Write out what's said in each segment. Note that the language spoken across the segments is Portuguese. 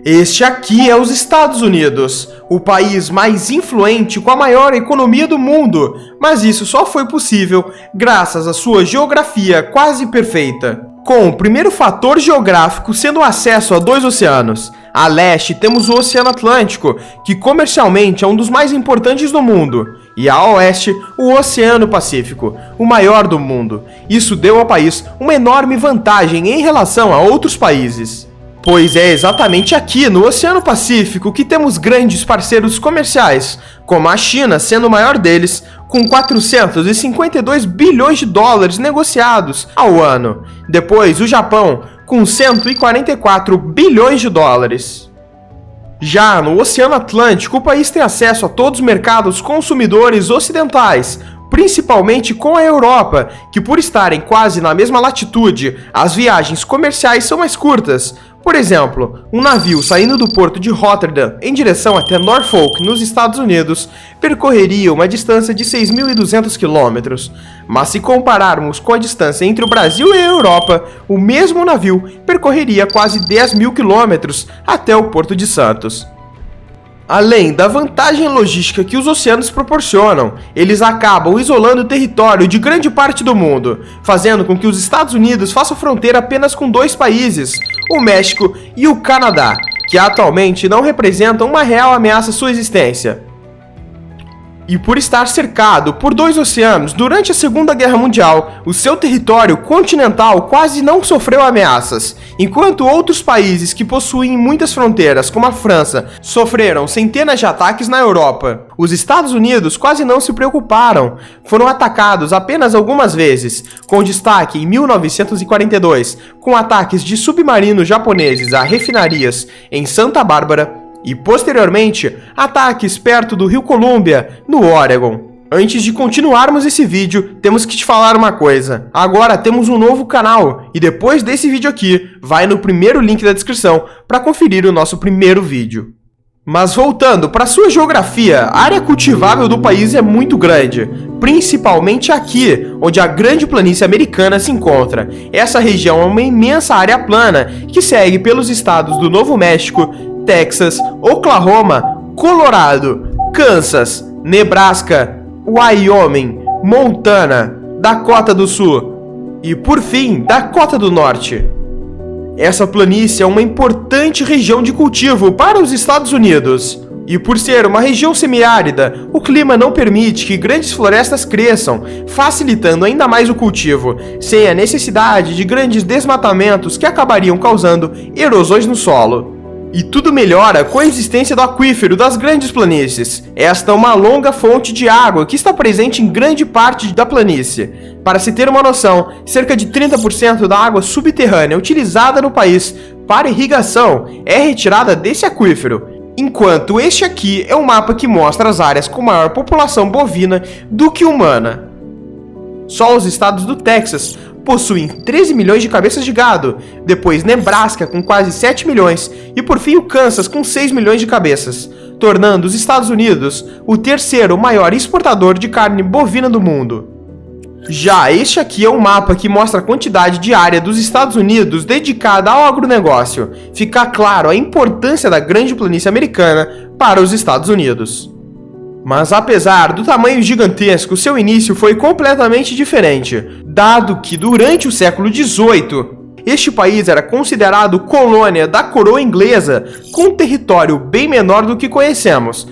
Este aqui é os Estados Unidos, o país mais influente com a maior economia do mundo, mas isso só foi possível graças à sua geografia quase perfeita. Com o primeiro fator geográfico sendo o acesso a dois oceanos. A leste temos o Oceano Atlântico, que comercialmente é um dos mais importantes do mundo, e a oeste o Oceano Pacífico, o maior do mundo. Isso deu ao país uma enorme vantagem em relação a outros países. Pois é exatamente aqui no Oceano Pacífico que temos grandes parceiros comerciais, como a China sendo o maior deles, com 452 bilhões de dólares negociados ao ano. Depois, o Japão, com 144 bilhões de dólares. Já no Oceano Atlântico, o país tem acesso a todos os mercados consumidores ocidentais, principalmente com a Europa, que por estarem quase na mesma latitude, as viagens comerciais são mais curtas. Por exemplo, um navio saindo do porto de Rotterdam em direção até Norfolk, nos Estados Unidos, percorreria uma distância de 6.200 km. Mas se compararmos com a distância entre o Brasil e a Europa, o mesmo navio percorreria quase 10.000 km até o Porto de Santos. Além da vantagem logística que os oceanos proporcionam, eles acabam isolando o território de grande parte do mundo, fazendo com que os Estados Unidos façam fronteira apenas com dois países, o México e o Canadá, que atualmente não representam uma real ameaça à sua existência. E por estar cercado por dois oceanos durante a Segunda Guerra Mundial, o seu território continental quase não sofreu ameaças, enquanto outros países que possuem muitas fronteiras, como a França, sofreram centenas de ataques na Europa. Os Estados Unidos quase não se preocuparam, foram atacados apenas algumas vezes, com destaque em 1942, com ataques de submarinos japoneses a refinarias em Santa Bárbara, e, posteriormente, ataques perto do Rio Columbia, no Oregon. Antes de continuarmos esse vídeo, temos que te falar uma coisa. Agora temos um novo canal, e depois desse vídeo aqui, vai no primeiro link da descrição para conferir o nosso primeiro vídeo. Mas voltando para sua geografia, a área cultivável do país é muito grande, principalmente aqui, onde a Grande Planície Americana se encontra. Essa região é uma imensa área plana que segue pelos estados do Novo México, Texas, Oklahoma, Colorado, Kansas, Nebraska, Wyoming, Montana, Dakota do Sul e, por fim, Dakota do Norte. Essa planície é uma importante região de cultivo para os Estados Unidos. E por ser uma região semiárida, o clima não permite que grandes florestas cresçam, facilitando ainda mais o cultivo, sem a necessidade de grandes desmatamentos que acabariam causando erosões no solo. E tudo melhora com a existência do aquífero das Grandes Planícies. Esta é uma longa fonte de água que está presente em grande parte da planície. Para se ter uma noção, cerca de 30% da água subterrânea utilizada no país para irrigação é retirada desse aquífero. Enquanto este aqui é um mapa que mostra as áreas com maior população bovina do que humana. Só os estados do Texas possuem 13 milhões de cabeças de gado, depois Nebraska com quase 7 milhões e por fim o Kansas com 6 milhões de cabeças, tornando os Estados Unidos o terceiro maior exportador de carne bovina do mundo. Já este aqui é um mapa que mostra a quantidade de área dos Estados Unidos dedicada ao agronegócio. Fica claro a importância da Grande Planície Americana para os Estados Unidos. Mas apesar do tamanho gigantesco, seu início foi completamente diferente, dado que durante o século XVIII, este país era considerado colônia da coroa inglesa, com um território bem menor do que conhecemos.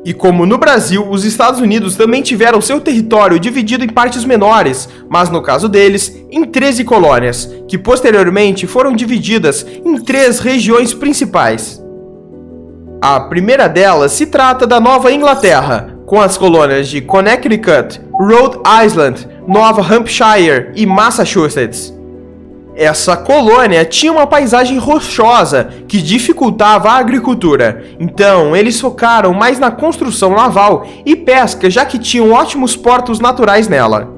E como no Brasil, os Estados Unidos também tiveram seu território dividido em partes menores, mas no caso deles, em 13 colônias, que posteriormente foram divididas em 3 regiões principais. A primeira delas se trata da Nova Inglaterra, com as colônias de Connecticut, Rhode Island, Nova Hampshire e Massachusetts. Essa colônia tinha uma paisagem rochosa que dificultava a agricultura, então eles focaram mais na construção naval e pesca, já que tinham ótimos portos naturais nela.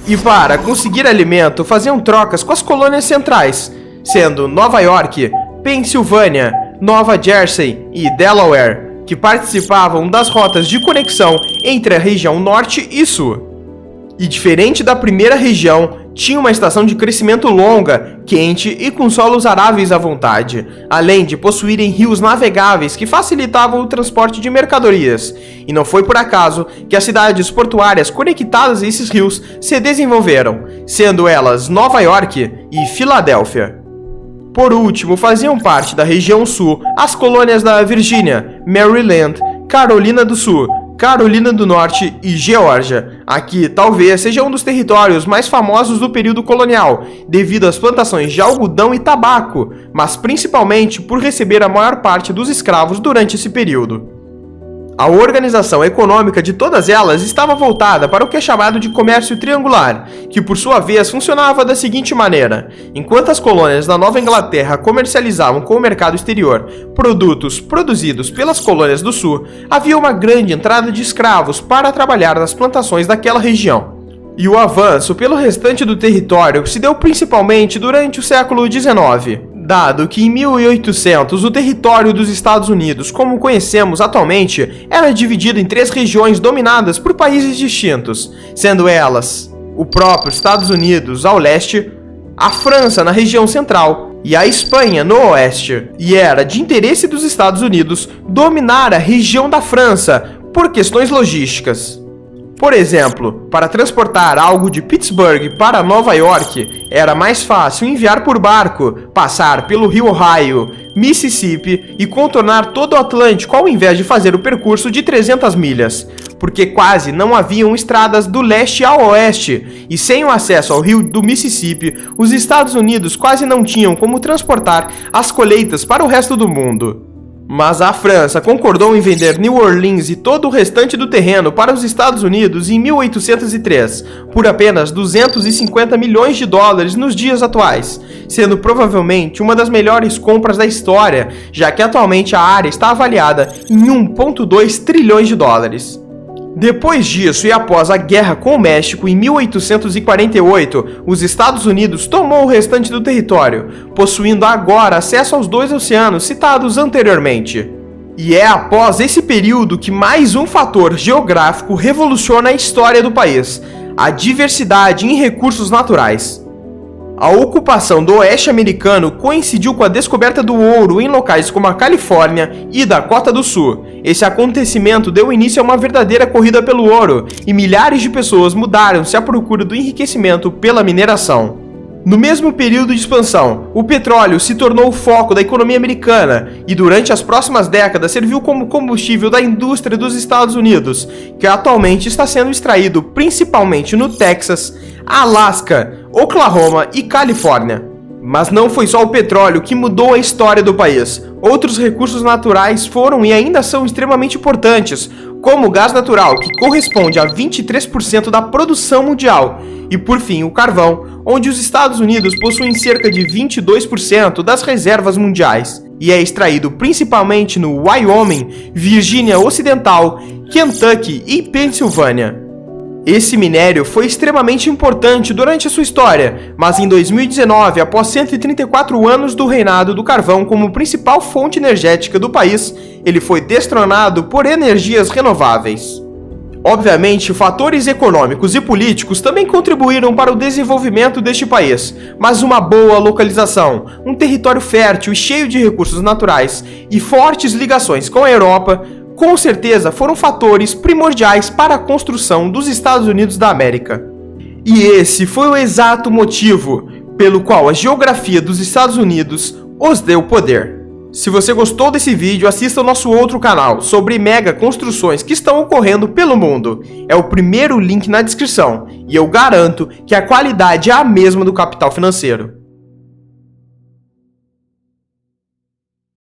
E para conseguir alimento, faziam trocas com as colônias centrais, sendo Nova York, Pensilvânia, Nova Jersey e Delaware, que participavam das rotas de conexão entre a região norte e sul. E diferente da primeira região, tinha uma estação de crescimento longa, quente e com solos aráveis à vontade, além de possuírem rios navegáveis que facilitavam o transporte de mercadorias. E não foi por acaso que as cidades portuárias conectadas a esses rios se desenvolveram, sendo elas Nova York e Filadélfia. Por último, faziam parte da região sul as colônias da Virgínia, Maryland, Carolina do Sul, Carolina do Norte e Geórgia. Aqui talvez seja um dos territórios mais famosos do período colonial, devido às plantações de algodão e tabaco, mas principalmente por receber a maior parte dos escravos durante esse período. A organização econômica de todas elas estava voltada para o que é chamado de comércio triangular, que por sua vez funcionava da seguinte maneira: enquanto as colônias da Nova Inglaterra comercializavam com o mercado exterior produtos produzidos pelas colônias do sul, havia uma grande entrada de escravos para trabalhar nas plantações daquela região. E o avanço pelo restante do território se deu principalmente durante o século XIX. Dado que em 1800 o território dos Estados Unidos, como conhecemos atualmente, era dividido em 3 regiões dominadas por países distintos, sendo elas o próprio Estados Unidos ao leste, a França na região central e a Espanha no oeste, e era de interesse dos Estados Unidos dominar a região da França por questões logísticas. Por exemplo, para transportar algo de Pittsburgh para Nova York, era mais fácil enviar por barco, passar pelo rio Ohio, Mississippi e contornar todo o Atlântico ao invés de fazer o percurso de 300 milhas, porque quase não haviam estradas do leste ao oeste, e sem o acesso ao rio do Mississippi, os Estados Unidos quase não tinham como transportar as colheitas para o resto do mundo. Mas a França concordou em vender New Orleans e todo o restante do terreno para os Estados Unidos em 1803, por apenas 250 milhões de dólares nos dias atuais, sendo provavelmente uma das melhores compras da história, já que atualmente a área está avaliada em 1,2 trilhões de dólares. Depois disso e após a guerra com o México em 1848, os Estados Unidos tomou o restante do território, possuindo agora acesso aos 2 oceanos citados anteriormente. E é após esse período que mais um fator geográfico revoluciona a história do país: a diversidade em recursos naturais. A ocupação do oeste americano coincidiu com a descoberta do ouro em locais como a Califórnia e Dakota do Sul. Esse acontecimento deu início a uma verdadeira corrida pelo ouro, e milhares de pessoas mudaram-se à procura do enriquecimento pela mineração. No mesmo período de expansão, o petróleo se tornou o foco da economia americana e durante as próximas décadas serviu como combustível da indústria dos Estados Unidos, que atualmente está sendo extraído principalmente no Texas, Alasca, Oklahoma e Califórnia. Mas não foi só o petróleo que mudou a história do país. Outros recursos naturais foram e ainda são extremamente importantes, como o gás natural, que corresponde a 23% da produção mundial, e por fim o carvão, onde os Estados Unidos possuem cerca de 22% das reservas mundiais, e é extraído principalmente no Wyoming, Virgínia Ocidental, Kentucky e Pensilvânia. Esse minério foi extremamente importante durante a sua história, mas em 2019, após 134 anos do reinado do carvão como principal fonte energética do país, ele foi destronado por energias renováveis. Obviamente, fatores econômicos e políticos também contribuíram para o desenvolvimento deste país, mas uma boa localização, um território fértil e cheio de recursos naturais e fortes ligações com a Europa, com certeza foram fatores primordiais para a construção dos Estados Unidos da América. E esse foi o exato motivo pelo qual a geografia dos Estados Unidos os deu poder. Se você gostou desse vídeo, assista ao nosso outro canal sobre mega construções que estão ocorrendo pelo mundo. É o primeiro link na descrição, e eu garanto que a qualidade é a mesma do capital financeiro.